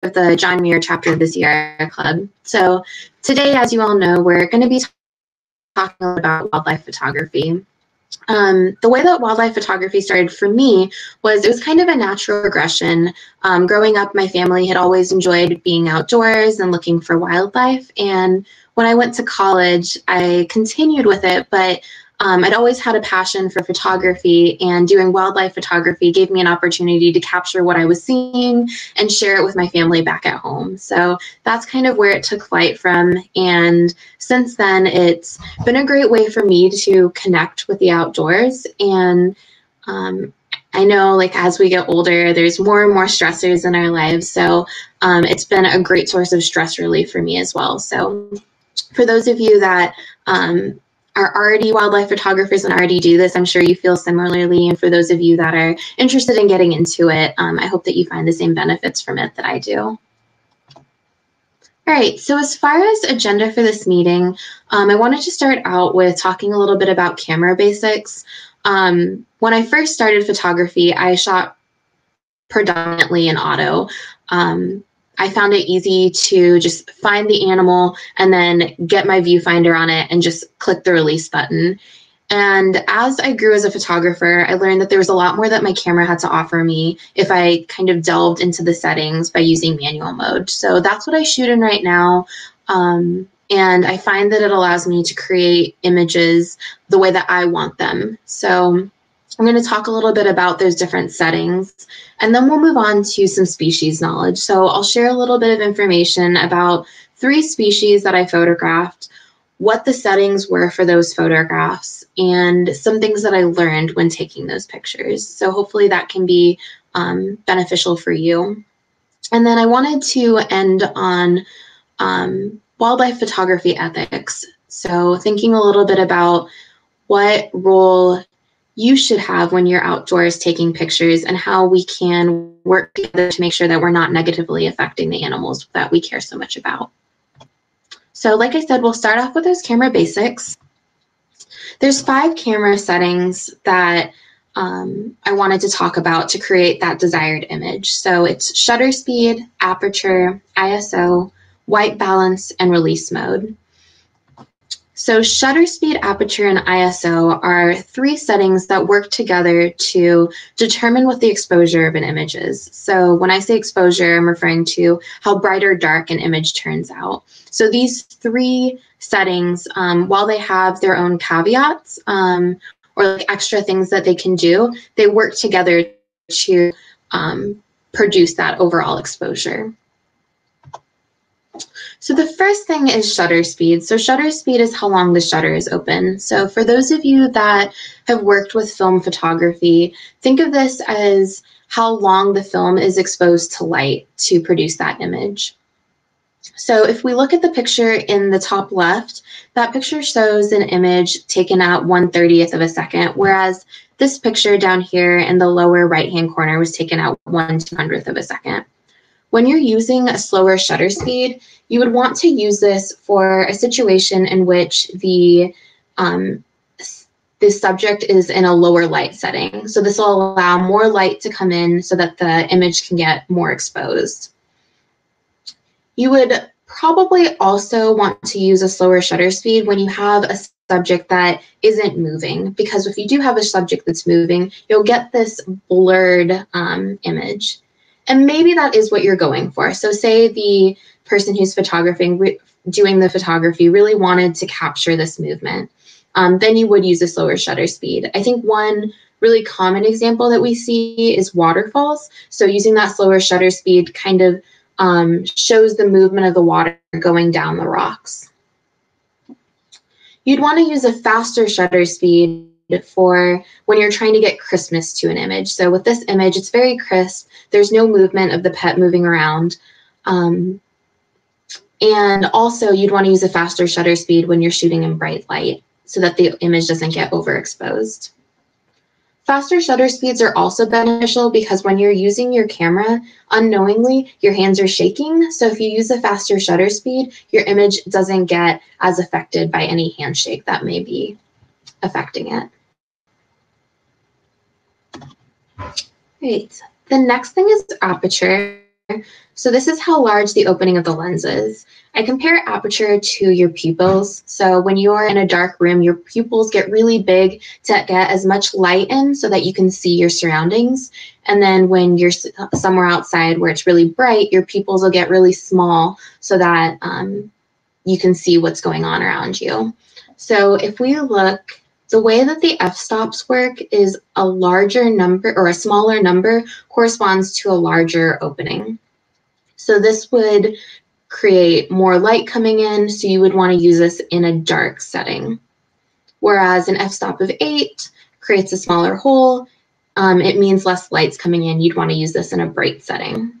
of the John Muir chapter of the Sierra Club. So today, as you all know, we're going to be talking about wildlife photography. The way that wildlife photography started for me was it was kind of a natural progression. Growing up, my family had always enjoyed being outdoors and looking for wildlife. And when I went to college, I continued with it, but I'd always had a passion for photography, and doing wildlife photography gave me an opportunity to capture what I was seeing and share it with my family back at home. So that's kind of where it took flight from. And since then, it's been a great way for me to connect with the outdoors. And I know, like, as we get older, there's more and more stressors in our lives. So it's been a great source of stress relief for me as well. So for those of you that are already wildlife photographers and already do this, I'm sure you feel similarly. And for those of you that are interested in getting into it, I hope that you find the same benefits from it that I do. All right, so as far as agenda for this meeting, I wanted to start out with talking a little bit about camera basics. When I first started photography, I shot predominantly in auto. I found it easy to just find the animal and then get my viewfinder on it and just click the release button. And as I grew as a photographer, I learned that there was a lot more that my camera had to offer me if I kind of delved into the settings by using manual mode. So that's what I shoot in right now. And I find that it allows me to create images the way that I want them. So I'm going to talk a little bit about those different settings, and then we'll move on to some species knowledge. So I'll share a little bit of information about 3 species that I photographed, what the settings were for those photographs, and some things that I learned when taking those pictures. So hopefully that can be beneficial for you. And then I wanted to end on wildlife photography ethics. So thinking a little bit about what role you should have when you're outdoors taking pictures, and how we can work together to make sure that we're not negatively affecting the animals that we care so much about. So like I said, we'll start off with those camera basics. There's 5 camera settings that I wanted to talk about to create that desired image. So it's shutter speed, aperture, ISO, white balance, and release mode. So shutter speed, aperture, and ISO are 3 settings that work together to determine what the exposure of an image is. So when I say exposure, I'm referring to how bright or dark an image turns out. So these 3 settings, while they have their own caveats or like extra things that they can do, they work together to produce that overall exposure. So the first thing is shutter speed. So shutter speed is how long the shutter is open. So for those of you that have worked with film photography, think of this as how long the film is exposed to light to produce that image. So if we look at the picture in the top left, that picture shows an image taken at 1/30th of a second, whereas this picture down here in the lower right-hand corner was taken at 1/200th of a second. When you're using a slower shutter speed, you would want to use this for a situation in which the subject is in a lower light setting. So this will allow more light to come in so that the image can get more exposed. You would probably also want to use a slower shutter speed when you have a subject that isn't moving, because if you do have a subject that's moving, you'll get this blurred image. And maybe that is what you're going for. So say the person who's doing the photography really wanted to capture this movement. Then you would use a slower shutter speed. I think one really common example that we see is waterfalls. So using that slower shutter speed kind of shows the movement of the water going down the rocks. You'd want to use a faster shutter speed for when you're trying to get crispness to an image. So with this image, it's very crisp. There's no movement of the pet moving around. And also you'd want to use a faster shutter speed when you're shooting in bright light so that the image doesn't get overexposed. Faster shutter speeds are also beneficial because when you're using your camera, unknowingly, your hands are shaking. So if you use a faster shutter speed, your image doesn't get as affected by any handshake that may be affecting it. Great. The next thing is aperture. So this is how large the opening of the lens is. I compare aperture to your pupils. So when you're in a dark room, your pupils get really big to get as much light in so that you can see your surroundings. And then when you're somewhere outside where it's really bright, your pupils will get really small so that you can see what's going on around you. So if we look, the way that the f-stops work is a larger number or a smaller number corresponds to a larger opening. So this would create more light coming in, so you would want to use this in a dark setting. Whereas an f-stop of 8 creates a smaller hole. It means less light's coming in. You'd want to use this in a bright setting.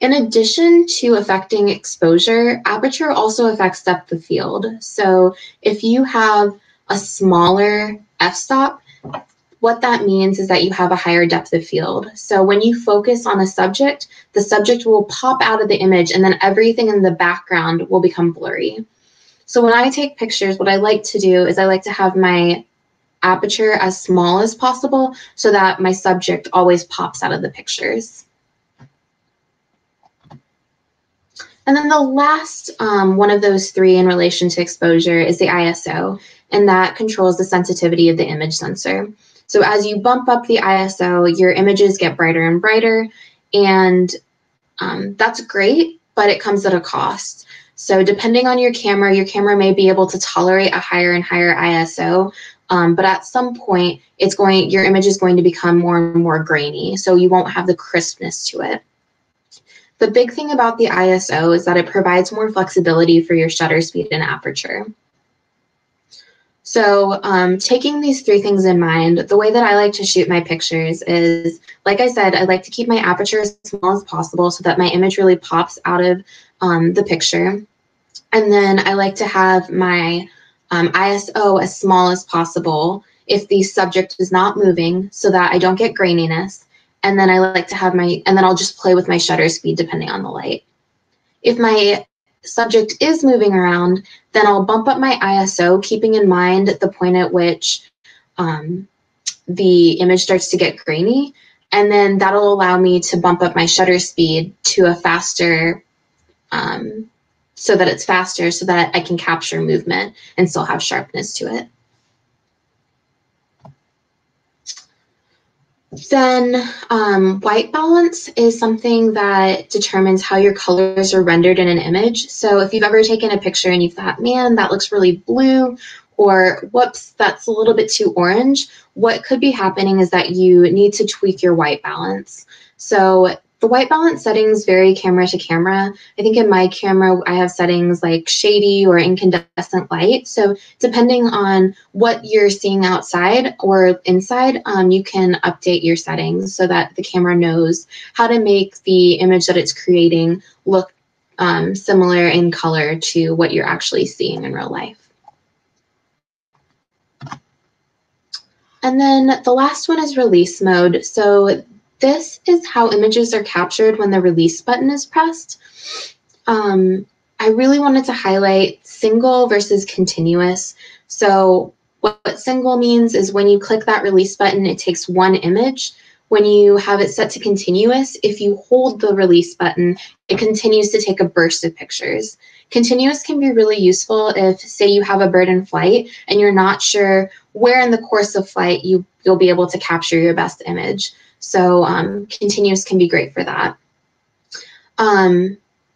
In addition to affecting exposure, aperture also affects depth of field. So if you have a smaller f-stop, what that means is that you have a higher depth of field. So when you focus on a subject, the subject will pop out of the image and then everything in the background will become blurry. So when I take pictures, what I like to do is I like to have my aperture as small as possible so that my subject always pops out of the pictures. And then the last one of those three in relation to exposure is the ISO, and that controls the sensitivity of the image sensor. So as you bump up the ISO, your images get brighter and brighter, and that's great, but it comes at a cost. So depending on your camera may be able to tolerate a higher and higher ISO, but at some point, your image is going to become more and more grainy, so you won't have the crispness to it. The big thing about the ISO is that it provides more flexibility for your shutter speed and aperture. So taking these three things in mind, the way that I like to shoot my pictures is, like I said, I like to keep my aperture as small as possible so that my image really pops out of the picture. And then I like to have my ISO as small as possible if the subject is not moving so that I don't get graininess. And then I like to have and then I'll just play with my shutter speed depending on the light. If my subject is moving around, then I'll bump up my ISO, keeping in mind the point at which the image starts to get grainy. And then that'll allow me to bump up my shutter speed to a faster, so that it's faster so that I can capture movement and still have sharpness to it. Then white balance is something that determines how your colors are rendered in an image. So if you've ever taken a picture and you thought, man, that looks really blue, or whoops, that's a little bit too orange, what could be happening is that you need to tweak your white balance. So the white balance settings vary camera to camera. I think in my camera, I have settings like shady or incandescent light. So depending on what you're seeing outside or inside, you can update your settings so that the camera knows how to make the image that it's creating look similar in color to what you're actually seeing in real life. And then the last one is release mode. So this is how images are captured when the release button is pressed. I really wanted to highlight single versus continuous. So what single means is when you click that release button, it takes one image. When you have it set to continuous, if you hold the release button, it continues to take a burst of pictures. Continuous can be really useful if, say, you have a bird in flight and you're not sure where in the course of flight you'll be able to capture your best image. So continuous can be great for that.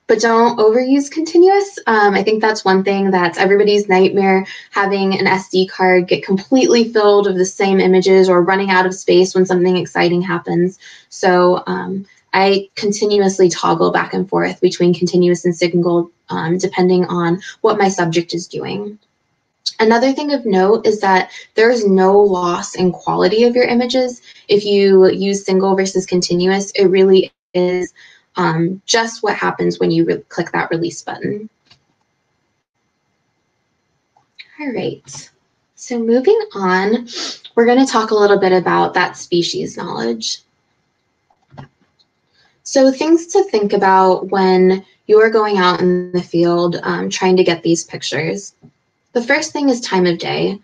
But don't overuse continuous. I think that's one thing that's everybody's nightmare, having an SD card get completely filled with the same images or running out of space when something exciting happens. So I continuously toggle back and forth between continuous and single depending on what my subject is doing. Another thing of note is that there is no loss in quality of your images. If you use single versus continuous, it really is just what happens when you click that release button. All right, so moving on, we're going to talk a little bit about that species knowledge. So things to think about when you're going out in the field trying to get these pictures. The first thing is time of day.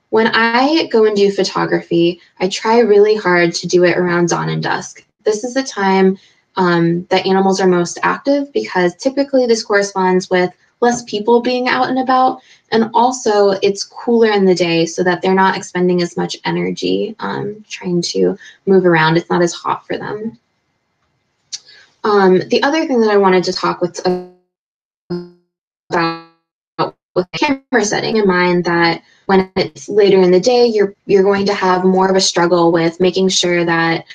When I go and do photography, I try really hard to do it around dawn and dusk. This is the time that animals are most active, because typically this corresponds with less people being out and about, and also it's cooler in the day so that they're not expending as much energy trying to move around. It's not as hot for them. The other thing that I wanted to talk about with camera setting in mind, that when it's later in the day, you're going to have more of a struggle with making sure that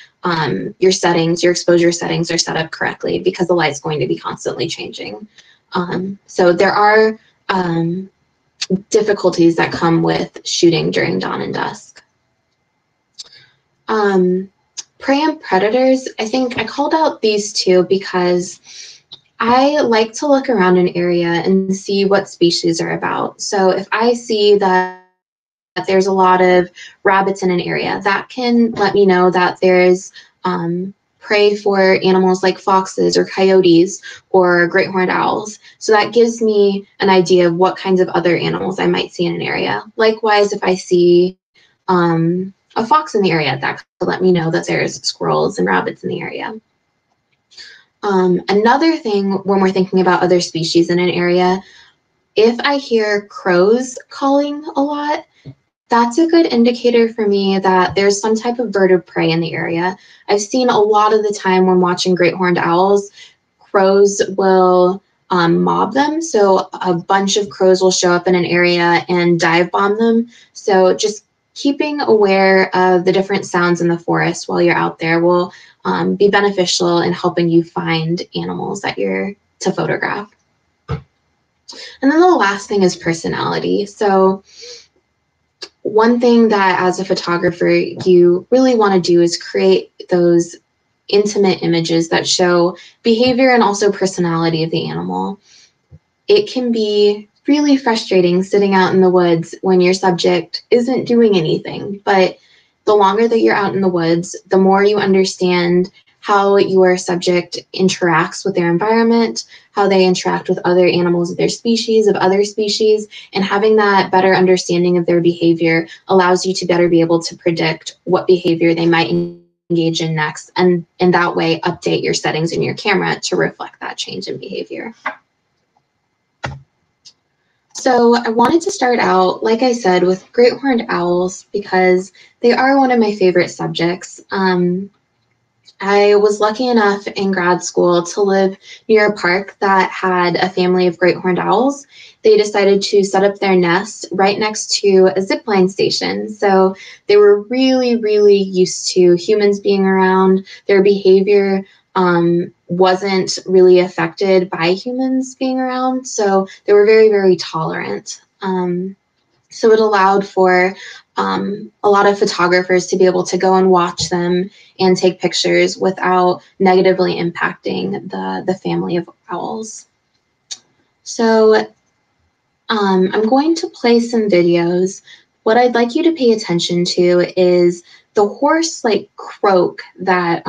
your exposure settings are set up correctly, because the light's going to be constantly changing. So there are difficulties that come with shooting during dawn and dusk. Prey and predators, I think I called out these two because I like to look around an area and see what species are about. So if I see that there's a lot of rabbits in an area, that can let me know that there's prey for animals like foxes or coyotes or great horned owls. So that gives me an idea of what kinds of other animals I might see in an area. Likewise, if I see a fox in the area, that could let me know that there's squirrels and rabbits in the area. Another thing when we're thinking about other species in an area, if I hear crows calling a lot, that's a good indicator for me that there's some type of bird of prey in the area. I've seen a lot of the time when watching great horned owls, crows will mob them. So a bunch of crows will show up in an area and dive bomb them. So just keeping aware of the different sounds in the forest while you're out there will be beneficial in helping you find animals that you're to photograph. And then the last thing is personality. So one thing that as a photographer you really want to do is create those intimate images that show behavior and also personality of the animal. It can be really frustrating sitting out in the woods when your subject isn't doing anything, but the longer that you're out in the woods, the more you understand how your subject interacts with their environment, how they interact with other animals of their species, of other species, and having that better understanding of their behavior allows you to better be able to predict what behavior they might engage in next, and in that way update your settings in your camera to reflect that change in behavior. So I wanted to start out, like I said, with great horned owls because they are one of my favorite subjects. I was lucky enough in grad school to live near a park that had a family of great horned owls. They decided to set up their nest right next to a zipline station. So they were really, really used to humans being around. Their behavior wasn't really affected by humans being around. So they were very, very tolerant. So it allowed for a lot of photographers to be able to go and watch them and take pictures without negatively impacting the family of owls. So I'm going to play some videos. What I'd like you to pay attention to is the hoarse like croak that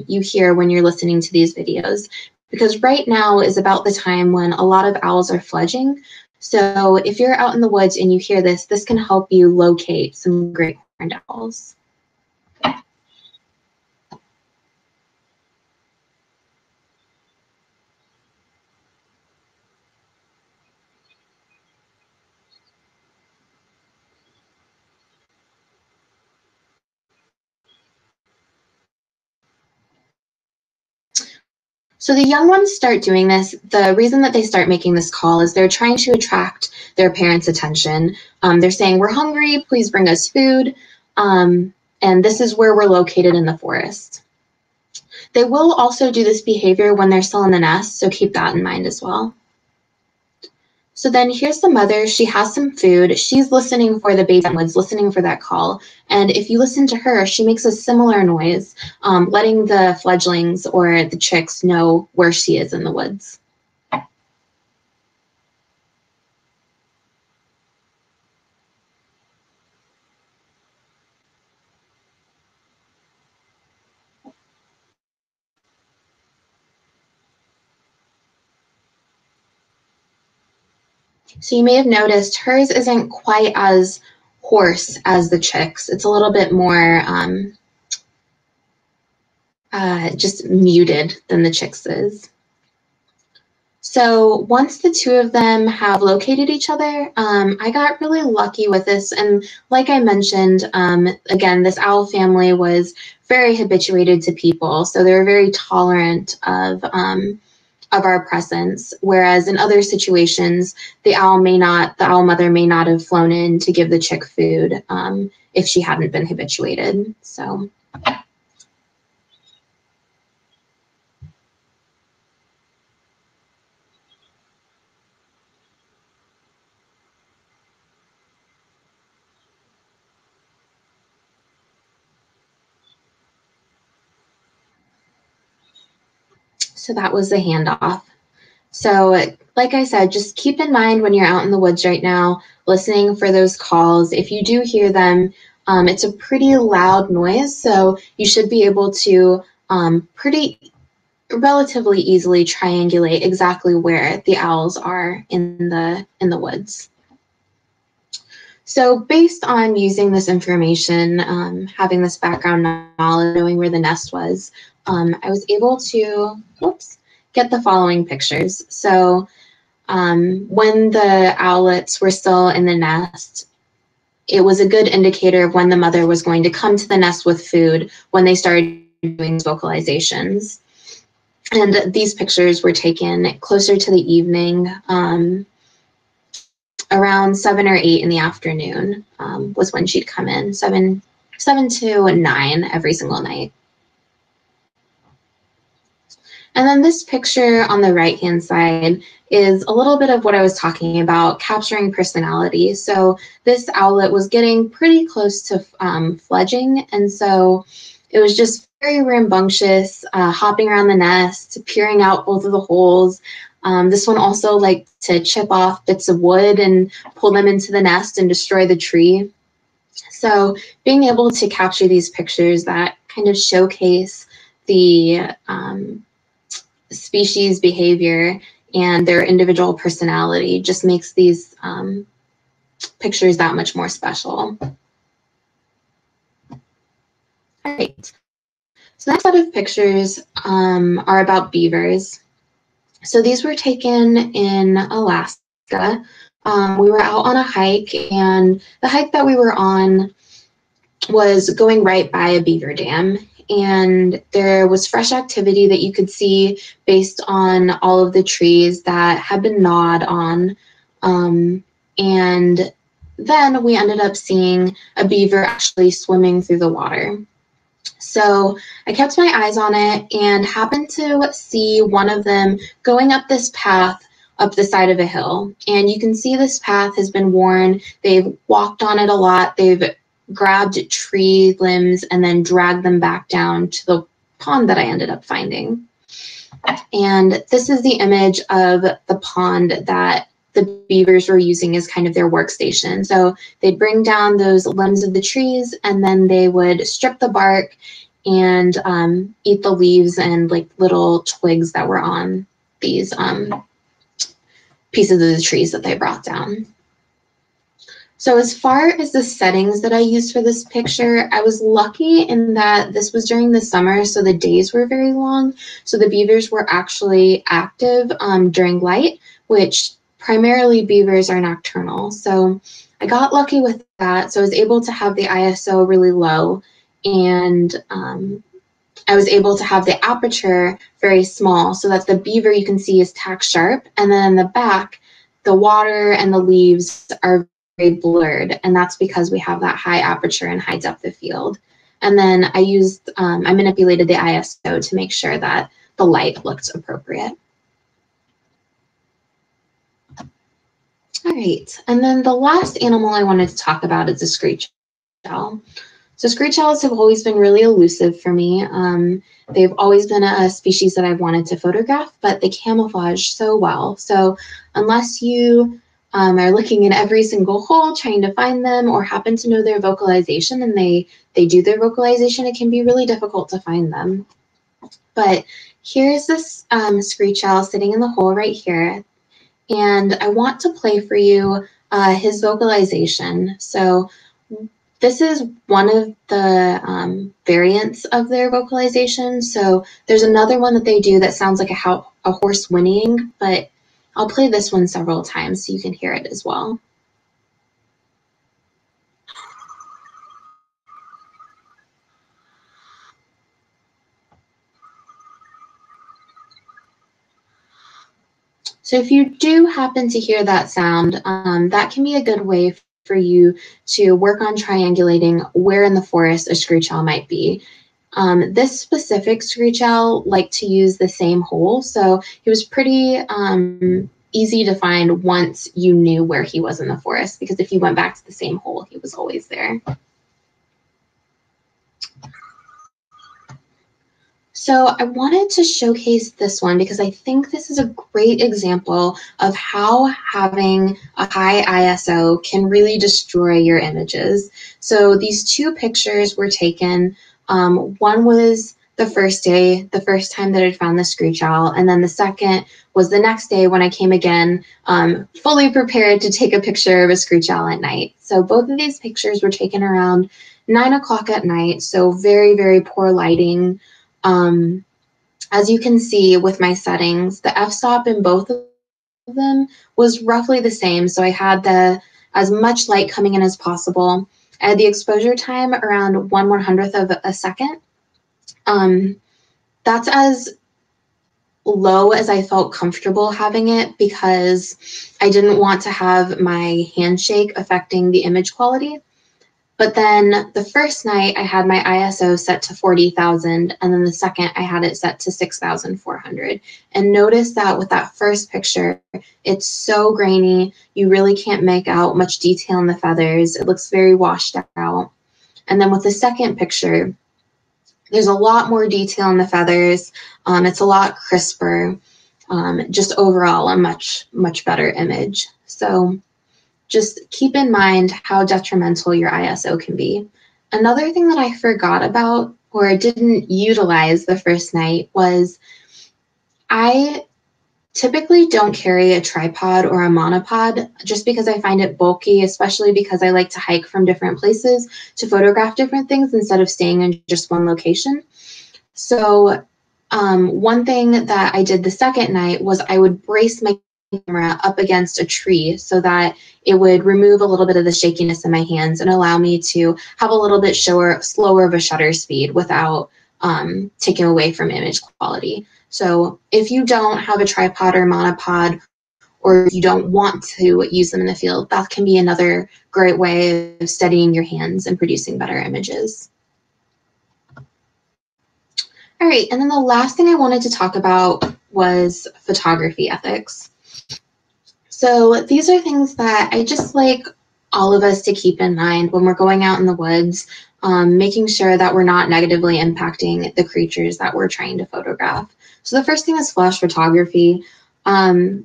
you hear when you're listening to these videos, because right now is about the time when a lot of owls are fledging. So if you're out in the woods and you hear this, this can help you locate some great horned owls. So the young ones start doing this. The reason that they start making this call is they're trying to attract their parents' attention. They're saying, "We're hungry, please bring us food." And this is where we're located in the forest. They will also do this behavior when they're still in the nest, so keep that in mind as well. So then here's the mother. She has some food. She's listening for the baby in the woods, listening for that call. And if you listen to her, she makes a similar noise, letting the fledglings or the chicks know where she is in the woods. So you may have noticed hers isn't quite as hoarse as the chicks. It's a little bit more just muted than the chicks is. So once the two of them have located each other, I got really lucky with this. And like I mentioned, again, this owl family was very habituated to people. So they were very tolerant of our presence. Whereas in other situations, the owl mother may not have flown in to give the chick food if she hadn't been habituated. So that was the handoff. So like I said, just keep in mind when you're out in the woods right now, listening for those calls. If you do hear them, it's a pretty loud noise, so you should be able to relatively easily triangulate exactly where the owls are in the woods. So based on using this information, having this background knowledge, knowing where the nest was, I was able to, get the following pictures. So when the owlets were still in the nest, it was a good indicator of when the mother was going to come to the nest with food when they started doing vocalizations. And these pictures were taken closer to the evening, around 7 or 8 in the afternoon was when she'd come in, 7 to 9 every single night. And then this picture on the right-hand side is a little bit of what I was talking about, capturing personality. So this owlet was getting pretty close to fledging, and so it was just very rambunctious, hopping around the nest, peering out both of the holes. This one also liked to chip off bits of wood and pull them into the nest and destroy the tree. So being able to capture these pictures that kind of showcase the species behavior and their individual personality just makes these pictures that much more special. All right. So the next set of pictures are about beavers. So these were taken in Alaska. We were out on a hike, and the hike that we were on was going right by a beaver dam. And there was fresh activity that you could see based on all of the trees that had been gnawed on. And then we ended up seeing a beaver actually swimming through the water. So I kept my eyes on it and happened to see one of them going up this path up the side of a hill. And you can see this path has been worn. They've walked on it a lot. They've grabbed tree limbs and then dragged them back down to the pond that I ended up finding. And this is the image of the pond that the beavers were using as kind of their workstation. So they'd bring down those limbs of the trees, and then they would strip the bark and eat the leaves and like little twigs that were on these pieces of the trees that they brought down. So as far as the settings that I used for this picture, I was lucky in that this was during the summer, so the days were very long. So the beavers were actually active during light, which primarily beavers are nocturnal. So I got lucky with that. So I was able to have the ISO really low, and I was able to have the aperture very small so that the beaver you can see is tack sharp, and then in the back, the water and the leaves are very blurred, and that's because we have that high aperture and high depth of field. And then I manipulated the ISO to make sure that the light looked appropriate. All right, and then the last animal I wanted to talk about is the screech owl. So screech owls have always been really elusive for me. They've always been a species that I've wanted to photograph, but they camouflage so well. So unless you are looking in every single hole trying to find them, or happen to know their vocalization and they do their vocalization, it can be really difficult to find them. But here's this screech owl sitting in the hole right here, and I want to play for you his vocalization. So This is one of the variants of their vocalization. So there's another one that they do that sounds like a horse whinnying, but I'll play this one several times so you can hear it as well. So if you do happen to hear that sound, that can be a good way for you to work on triangulating where in the forest a screech owl might be. This specific screech owl liked to use the same hole, so he was pretty easy to find once you knew where he was in the forest, because if you went back to the same hole, he was always there. So I wanted to showcase this one because I think this is a great example of how having a high ISO can really destroy your images. So these two pictures were taken. One was the first day, the first time that I found the screech owl, and then the second was the next day when I came again, fully prepared to take a picture of a screech owl at night. So both of these pictures were taken around 9 o'clock at night, so very, very poor lighting. As you can see with my settings, the f-stop in both of them was roughly the same. So I had as much light coming in as possible. I had the exposure time around 1/100th of a second. That's as low as I felt comfortable having it because I didn't want to have my handshake affecting the image quality. But then the first night I had my ISO set to 40,000, and then the second I had it set to 6,400. And notice that with that first picture, it's so grainy, you really can't make out much detail in the feathers. It looks very washed out. And then with the second picture, there's a lot more detail in the feathers. It's a lot crisper. Just overall a much, much better image. So just keep in mind how detrimental your ISO can be. Another thing that I forgot about or didn't utilize the first night was I typically don't carry a tripod or a monopod just because I find it bulky, especially because I like to hike from different places to photograph different things instead of staying in just one location. So one thing that I did the second night was I would brace my camera up against a tree so that it would remove a little bit of the shakiness in my hands and allow me to have a little bit slower of a shutter speed without taking away from image quality. So if you don't have a tripod or monopod, or if you don't want to use them in the field, that can be another great way of steadying your hands and producing better images. All right, and then the last thing I wanted to talk about was photography ethics. So these are things that I just like all of us to keep in mind when we're going out in the woods, making sure that we're not negatively impacting the creatures that we're trying to photograph. So the first thing is flash photography. I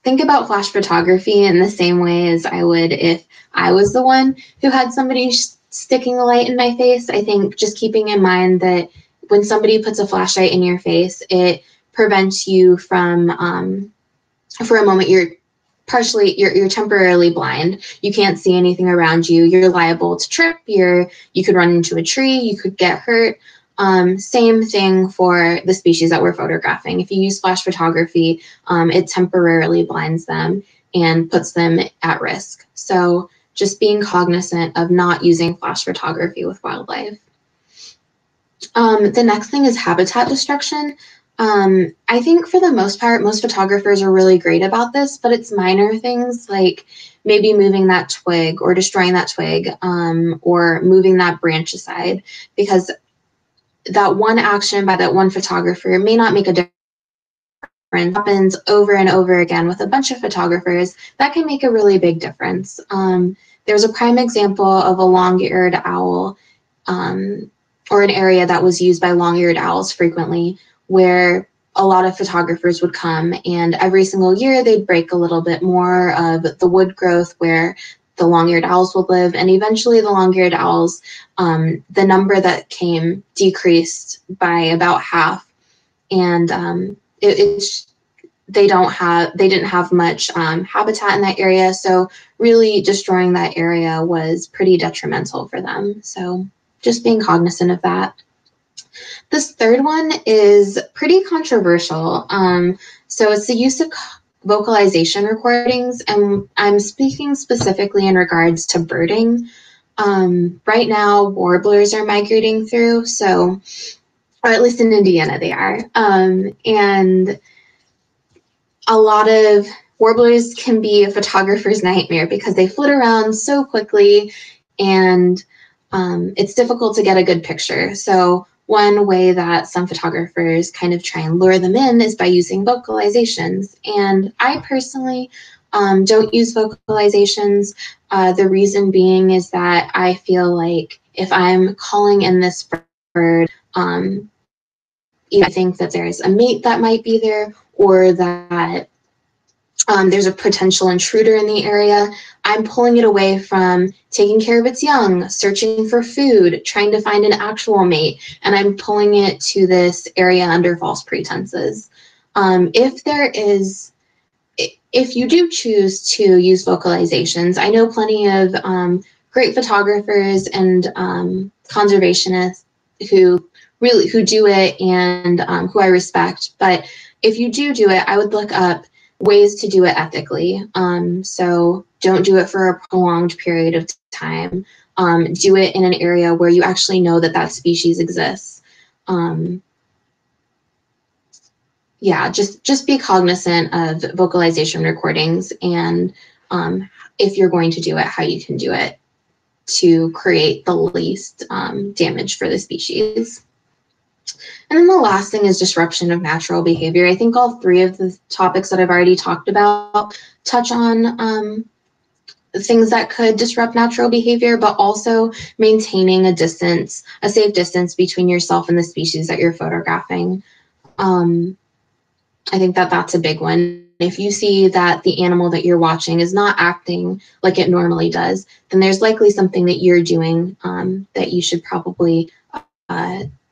think about flash photography in the same way as I would if I was the one who had somebody sticking a light in my face. I think just keeping in mind that when somebody puts a flashlight in your face, it prevents you from, for a moment, you're temporarily blind. You can't see anything around you. You're liable to trip. You could run into a tree. You could get hurt. Same thing for the species that we're photographing. If you use flash photography, it temporarily blinds them and puts them at risk. So just being cognizant of not using flash photography with wildlife. The next thing is habitat destruction. I think for the most part, most photographers are really great about this, but it's minor things like maybe moving that twig or destroying that twig, or moving that branch aside, because that one action by that one photographer may not make a difference. It happens over and over again with a bunch of photographers. That can make a really big difference. There's a prime example of a long-eared owl, or an area that was used by long-eared owls frequently, where a lot of photographers would come, and every single year they'd break a little bit more of the wood growth where the long-eared owls would live, and eventually the long-eared owls, the number that came decreased by about half, and it's they didn't have much habitat in that area, so really destroying that area was pretty detrimental for them. So just being cognizant of that. This third one is pretty controversial. So it's the use of vocalization recordings, and I'm speaking specifically in regards to birding. Right now, warblers are migrating through, so, or at least in Indiana they are, and a lot of warblers can be a photographer's nightmare because they flit around so quickly, and it's difficult to get a good picture. So one way that some photographers kind of try and lure them in is by using vocalizations. And I personally don't use vocalizations. The reason being is that I feel like if I'm calling in this bird, I think that there's a mate that might be there, or that there's a potential intruder in the area, I'm pulling it away from taking care of its young, searching for food, trying to find an actual mate, and I'm pulling it to this area under false pretenses. If you do choose to use vocalizations, I know plenty of great photographers and conservationists who do it, and who I respect. But if you do it, I would look up ways to do it ethically. So don't do it for a prolonged period of time. Do it in an area where you actually know that that species exists. Yeah, just be cognizant of vocalization recordings, and if you're going to do it, how you can do it to create the least damage for the species. And then the last thing is disruption of natural behavior. I think all three of the topics that I've already talked about touch on things that could disrupt natural behavior, but also maintaining a distance, a safe distance between yourself and the species that you're photographing. I think that that's a big one. If you see that the animal that you're watching is not acting like it normally does, then there's likely something that you're doing that you should probably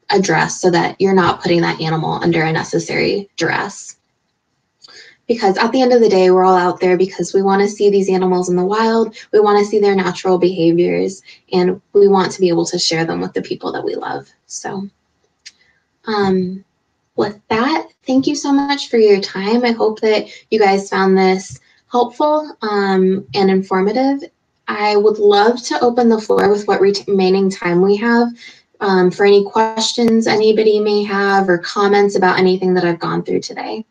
address, so that you're not putting that animal under unnecessary duress. Because at the end of the day, we're all out there because we want to see these animals in the wild, we want to see their natural behaviors, and we want to be able to share them with the people that we love. So with that, thank you so much for your time. I hope that you guys found this helpful and informative. I would love to open the floor with what remaining time we have for any questions anybody may have, or comments about anything that I've gone through today.